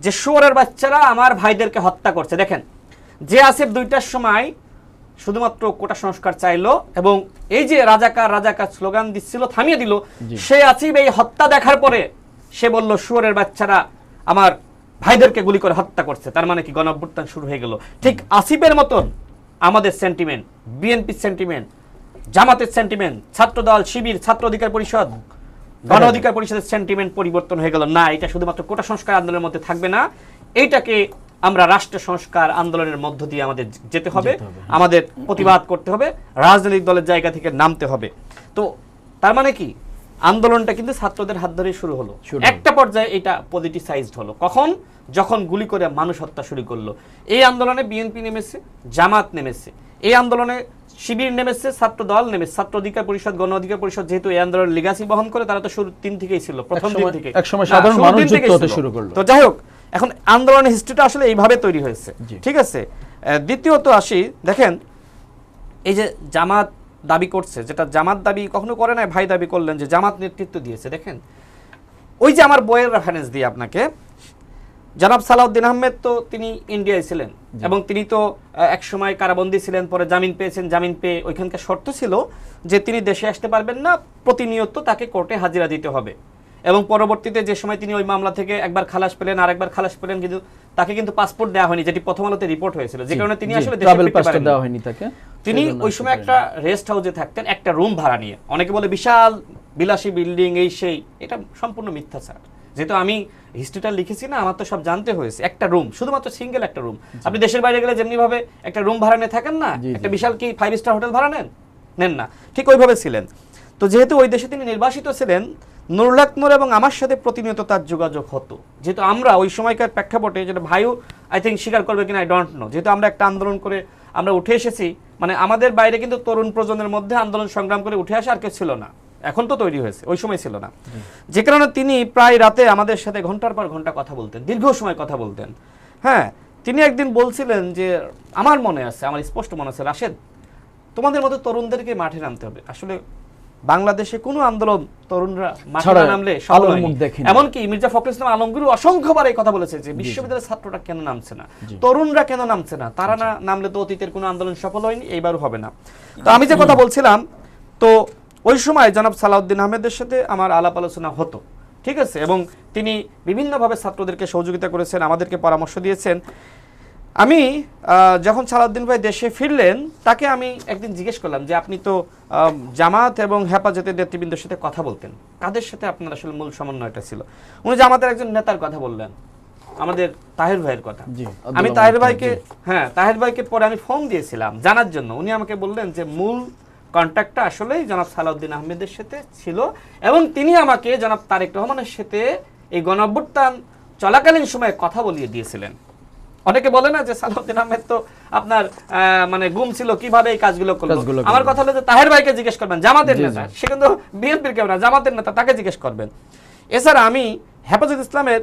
যে শুয়োরের বাচ্চারা আমার ভাইদেরকে হত্যা করছে। দেখেন, যে আসিফ 2টার সময় শুধুমাত্র কোটা সংস্কার চাইলো এবং এই যে রাজাকার রাজাকার স্লোগান দিচ্ছিল থামিয়ে দিল, সে আসিফ এই হত্যা দেখার পরে সে বলল শুয়োরের বাচ্চারা আমার ভাইদেরকে গুলি করে হত্যা করছে। তার মানে কি গণঅভ্যুত্থান শুরু হয়ে গেল। ঠিক আসিফের মতন আমাদের সেন্টিমেন্ট, বিএনপির সেন্টিমেন্ট, জামাতের সেন্টিমেন্ট, ছাত্রদল, শিবির, ছাত্র অধিকার পরিষদ, গণ অধিকার পরিষদের সেন্টিমেন্ট পরিবর্তন হয়ে গেল। না, এটা শুধুমাত্র কোটা সংস্কার আন্দোলনের মধ্যে থাকবে না, এইটাকে আমরা রাষ্ট্র সংস্কার আন্দোলনের মধ্য দিয়ে আমাদের যেতে হবে, আমাদের প্রতিবাদ করতে হবে, রাজনৈতিক দলের জায়গা থেকে নামতে হবে। তো তার মানে কি আন্দোলনটা কিন্তু ছাত্রদের হাত ধরে শুরু হলো। একটা পর্যায়ে এটা পলিটিসাইজড হলো কখন? যখন গুলি করে মানুষ হত্যা শুরু করলো। এই আন্দোলনে বিএনপি নেমেছে, জামাত নেমেছে, এই আন্দোলনে শিবির নেমেছে, ছাত্র দল নেমেছে, ছাত্র অধিকার পরিষদ, গণ অধিকার পরিষদ যেহেতু এই আন্দোলনের লিগাসি বহন করে, তারা তো শুরু দিন থেকেই ছিল, প্রথম দিন থেকে একসময় সাধারণ মানুষ যুক্ত হতে শুরু করলো। তো যাই হোক, এখন আন্দোলনের হিস্ট্রিটা আসলে এইভাবে তৈরি হয়েছে, ঠিক আছে। দ্বিতীয়ত আসি, দেখেন এই যে জামাত দাবি করছে, যেটা জামাত দাবি কখনো করে না, ভাই দাবি করলেন যে জামাত নেতৃত্ব দিয়েছে। দেখেন ওই যে আমার বইয়ের রেফারেন্স দিই আপনাকে, জনাব সালাউদ্দিন আহমেদ তো তিনি ইন্ডিয়ায় ছিলেন এবং তিনি তো এক সময় কারাবন্দী ছিলেন, পরে জামিন পেয়েছেন। জামিন পেয়ে ওইখানকার শর্ত ছিল যে তিনি দেশে আসতে পারবেন না, প্রতিনিয়ত তাকে কোর্টে হাজিরা দিতে হবে। এবং পরবর্তীতে যে সময় তিনি ওই মামলা থেকে একবার খালাস পেলেন, আর একবার খালাস পেলেন, কিন্তু তাকে কিন্তু পাসপোর্ট দেওয়া হয়নি, যেটি প্রথম আলোতে রিপোর্ট হয়েছিল, যে কারণে তিনি আসলে দেশে ফিরতে পারেননি। তিনি ওই সময় একটা রেস্ট হাউসে থাকতেন, একটা রুম ভাড়া নিয়ে। অনেকে বলে বিশাল বিলাসী বিল্ডিং, এই সেই, এটা সম্পূর্ণ মিথ্যাচার। যেহেতু আমি হিস্ট্রিটা লিখেছি না, আমার তো সব জানতে হয়েছে। একটা রুম, শুধুমাত্র সিঙ্গেল একটা রুম। আপনি দেশের বাইরে গেলে যেমনি ভাবে একটা রুম ভাড়া নিয়ে থাকেন না, একটা বিশাল কি 5 স্টার হোটেল ভাড়া নেন না, ঠিক ওইভাবে ছিলেন। তো যেহেতু ওই দেশে তিনি নির্বাসিত ছিলেন, নুরুল হক নূর এবং আমার সাথে প্রতিনিয়ত তার যোগাযোগ হতো। যেহেতু আমরা ওই সময়কার প্রেক্ষাপটে, যেটা ভাইও আই থিঙ্ক স্বীকার করবে কিনা আই ডোন্ট নো, যেহেতু আমরা একটা আন্দোলন করে আমরা উঠে এসেছি, মানে আমাদের বাইরে কিন্তু তরুণ প্রজন্মের মধ্যে আন্দোলন সংগ্রাম করে উঠে আসা আর কেউ ছিল না, এখন তো তৈরি হয়েছে, ওই সময় ছিল না। যে কারণে তিনি প্রায় রাতে আমাদের সাথে ঘন্টার পর ঘন্টা কথা বলতেন, দীর্ঘ সময় কথা বলতেন। হ্যাঁ, তিনি একদিন বলছিলেন যে আমার মনে আছে, আমার স্পষ্ট মনে আছে, রাশেদ তোমাদের মতো তরুণদেরকে মাঠে নামতে হবে। আসলে বাংলাদেশে কোনো আন্দোলন তরুণরা মাঠে নামলে সফল হয়নি। এমনকি মির্জা ফখরুল ইসলাম আলমগীর অসংখ্যবার এই কথা বলেছে যে বিশ্ববিদ্যালয়ের ছাত্ররা কেন নামছে না, তরুণরা কেন নামছে না, তারা না নামলে তো অতীতের কোনো আন্দোলন সফল হয়নি, এইবারও হবে না। তো আমি যে কথা বলছিলাম, তো ওই সময় জনাব সালাউদ্দিন আহমেদের সাথে আমার আলাপ আলোচনা হতো, ঠিক আছে, এবং তিনি বিভিন্নভাবে ছাত্রদেরকে সহযোগিতা করেছেন, আমাদেরকে পরামর্শ দিয়েছেন। আমি যখন সালাউদ্দিন ভাই দেশে ফিরলেন, তাকে আমি একদিন জিজ্ঞেস করলাম যে আপনি তো জামাত এবং হেফাজতের নেতৃবৃন্দের সাথে কথা বলতেন, কাদের সাথে আপনার আসলে মূল সমন্বয়টা ছিল? উনি জামাতের একজন নেতার কথা বললেন, আমাদের তাহের ভাইয়ের কথা। আমি তাহের ভাইকে পরে আমি ফোন দিয়েছিলাম জানার জন্য। উনি আমাকে বললেন যে মূল কন্ট্যাক্টটা আসলেই জনাব সালাউদ্দিন আহমেদের সাথে ছিল এবং তিনি আমাকে জনাব তারেক রহমানের সাথে এই গণঅভ্যুত্থান চলাকালীন সময়ে কথা বলিয়ে দিয়েছিলেন। অনেকে বলে না যে সালাউদ্দিন আহমেদ তো আপনার মানে গুম ছিল, কিভাবে এই কাজগুলো করলো। আমার কথা হলো যে তাহের ভাইকে জিজ্ঞেস করবেন, জামাতের নেতা, সে কিন্তু বিএনপির কেউ না, জামাতের নেতা, তাকে জিজ্ঞেস করবেন। এছাড়া আমি হেফাজত ইসলামের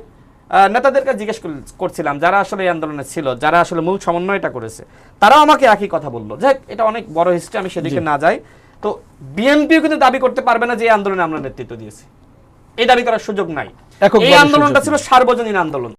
নেতাদেরকে জিজ্ঞেস করছিলাম, যারা আসলে এই আন্দোলনে ছিল, যারা আসলে মূল সমন্বয়টা করেছে, তারাও আমাকে একই কথা বললো। যাই, এটা অনেক বড় হিস্ট্রি, আমি সেদিকে না যাই। তো বিএনপিও কিন্তু দাবি করতে পারবে না যে এই আন্দোলনে আমরা নেতৃত্ব দিয়েছি, এই দাবি করার সুযোগ নাই। এই আন্দোলনটা ছিল সার্বজনীন আন্দোলন।